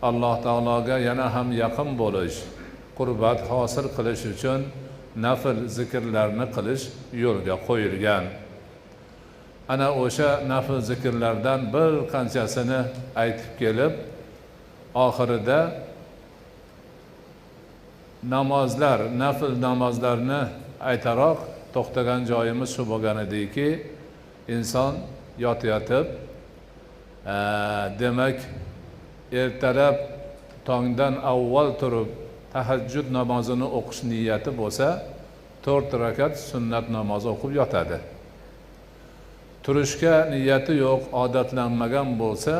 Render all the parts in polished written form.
Alloh taologa yana ham yaqin bo'lish, qurbat hosil qilish uchun nafl zikrlarni qilish yo'lga qo'yilgan. Ana o'sha nafl zikrlardan bir qanchasini aytib kelib, oxirida namozlar, nafl namozlarni aytaroq to'xtagan joyimiz shu bo'lgan ediki, inson yotib, demak, ertalab tongdan avval turib tahajjud namozini o'qish niyati bo'lsa, 4 rakat sunnat namozi o'qib yotadi. Turishga niyati yo'q, odatlanmagan bo'lsa,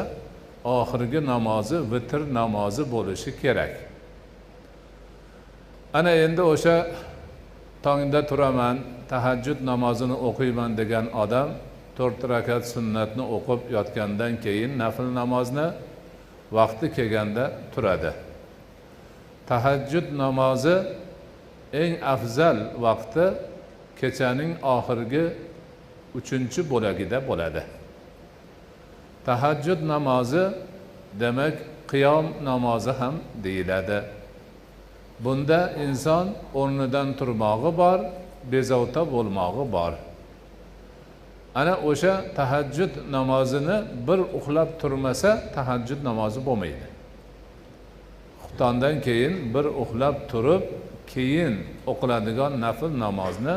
oxirgi namozi vitr namozi bo'lishi kerak. Ana endi o'sha tongda turaman, tahajjud namozini o'qiyman degan odam 4 rakat sunnatni o'qib yotgandan keyin nafl namozni vaqti kelganda turadi. Tahajjud namozi eng afzal vaqti kechaning oxirgi 3-bo'lagida bo'ladi. Tahajjud namozi demak qiyom namozi ham deyiladi. Bunda inson o'rnidan turmog'i bor, bezovta bo'lmog'i bor. Ana o'sha tahajjud namozini bir uxlab turmasa, tahajjud namozi bo'lmaydi. Xuftondan keyin bir uxlab turib, keyin o'qiladigan nafl namozni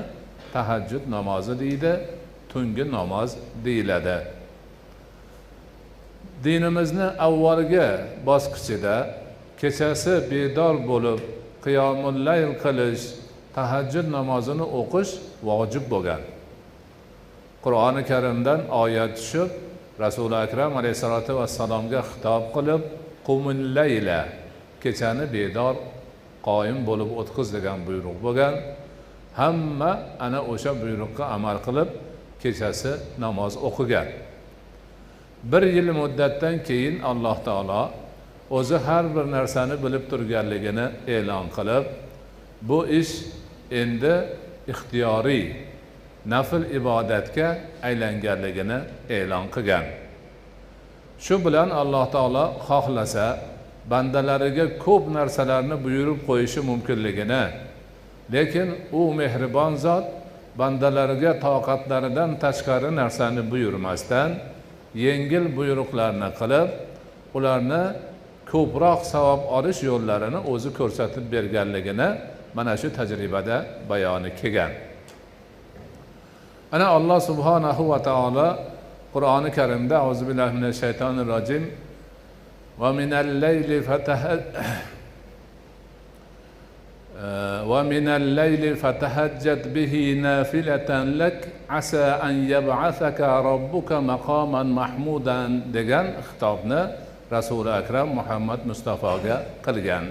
tahajjud namozi deydi, tungi namoz deyiladi. Dinimizni avvalgi bosqichida kechasi bedor bo'lib, qiyomul layl qilish, tahajjud namozini o'qish vojib bo'lgan. Qur'oni Karimdan oyat tushib, Rasul akram alayhisolatu vassalomga xitob qilib, qumul layla, kechani bedor qoyim bo'lib o'tqiz degan buyruq bo'lgan. Hamma ana o'sha buyruqqa amal qilib kechasi namoz o'qigan. 1 yil muddatdan keyin Alloh taolo o'zi har bir narsani bilib turganligini e'lon qilib, bu ish endi ixtiyoriy nafl ibodatga aylanganligini e'lon qilgan. Shu bilan Alloh taolo xohlasa bandalariga ko'p narsalarni buyurib qo'yishi mumkinligini, lekin u mehribon zot bandalariga toqatlaridan tashqari narsani buyurmasdan yengil buyruqlarni qilib, ularni ko'proq savob olish yo'llarini o'zi ko'rsatib berganligini mana shu tajribada bayoni kelgan. Ana Alloh subhanahu va taolo Qur'oni Karimda auzubillahi minash shaytonir rojim va minal layli fatahajjat bihi nafilatan lak asa an yab'athaka rabbuka maqaman mahmudan degan xitobni Rasul akram Muhammad Mustafoga qilgan.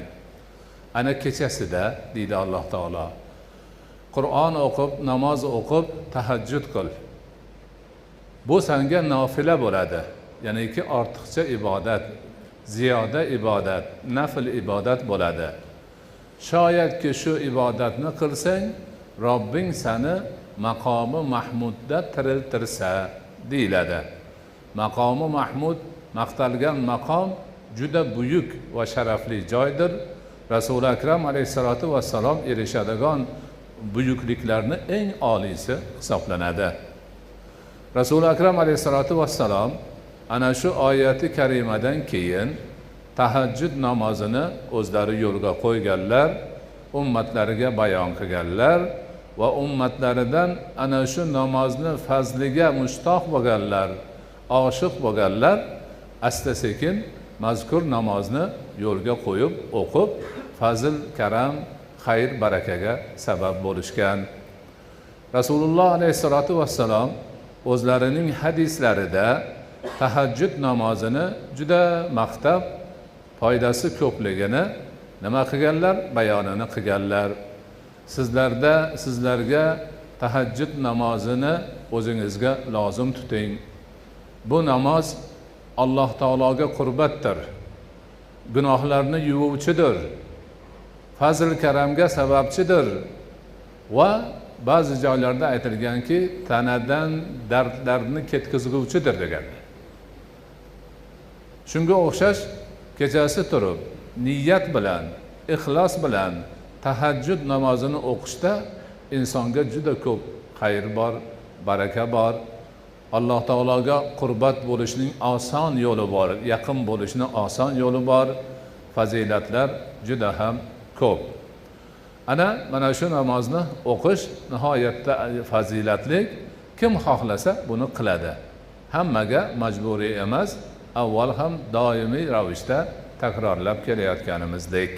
Ana kechasida deydi Alloh taolo, Qur'on o'qib, namoz o'qib, tahajjud qil. Bu senga nafila bo'ladi. Ya'ni ki ortiqcha ibodat, ziyoda ibodat, nafl ibodat bo'ladi. Shoyatki shu ibodatni qilsang, Robbing seni maqomi mahmudda tiriltirsa deyiladi. Maqomi mahmud, maqtalgan maqom juda buyuk va sharafli joydir. Rasul akram alayhisolatu vassalom erishadigan buyukliklarni eng oliysi hisoblanadi. Rasul akram alayhisolatu vassalom ana shu oyati karimadan keyin tahajjud namozini o'zlari yo'lga qo'yganlar, ummatlariga bayon qilganlar va ummatlaridan ana shu namozni fazliga mushtoq bo'lganlar, oshiq bo'lganlar asta-sekin mazkur namozni yo'lga qo'yib, o'qib, fazil, karam, xayr, barakaga sabab bo'lishgan. Rasululloh alayhisolatu vassalom o'zlarining hadislarida tahajjud namozini juda maqtab, foydasi ko'pligini nima qilganlar? Bayonini qilganlar. Sizlarga tahajjud namozini o'zingizga lozim tuting. Bu namoz Alloh taologa qurbatdir. Gunohlarni yuvuvchidir. Fazl karamga sababchidir va ba'zi joylarda aytilganki, tanadan dardlarni ketkizuvchidir degan. Shunga o'xshash kechasi turib niyat bilan, ixlos bilan tahajjud namozini o'qishda insonga juda ko'p xayr bor, baraka bor. Alloh taologa qurbat bo'lishning oson yo'li bor, yaqin bo'lishning oson yo'li bor. Fazilatlar juda ham ko'p. Mana shu namozni o'qish nihoyatda fazilatli. Kim xohlasa buni qiladi. Hammaga majburiy emas, avval ham doimiy ravishda takrorlab kelayotganimizdek.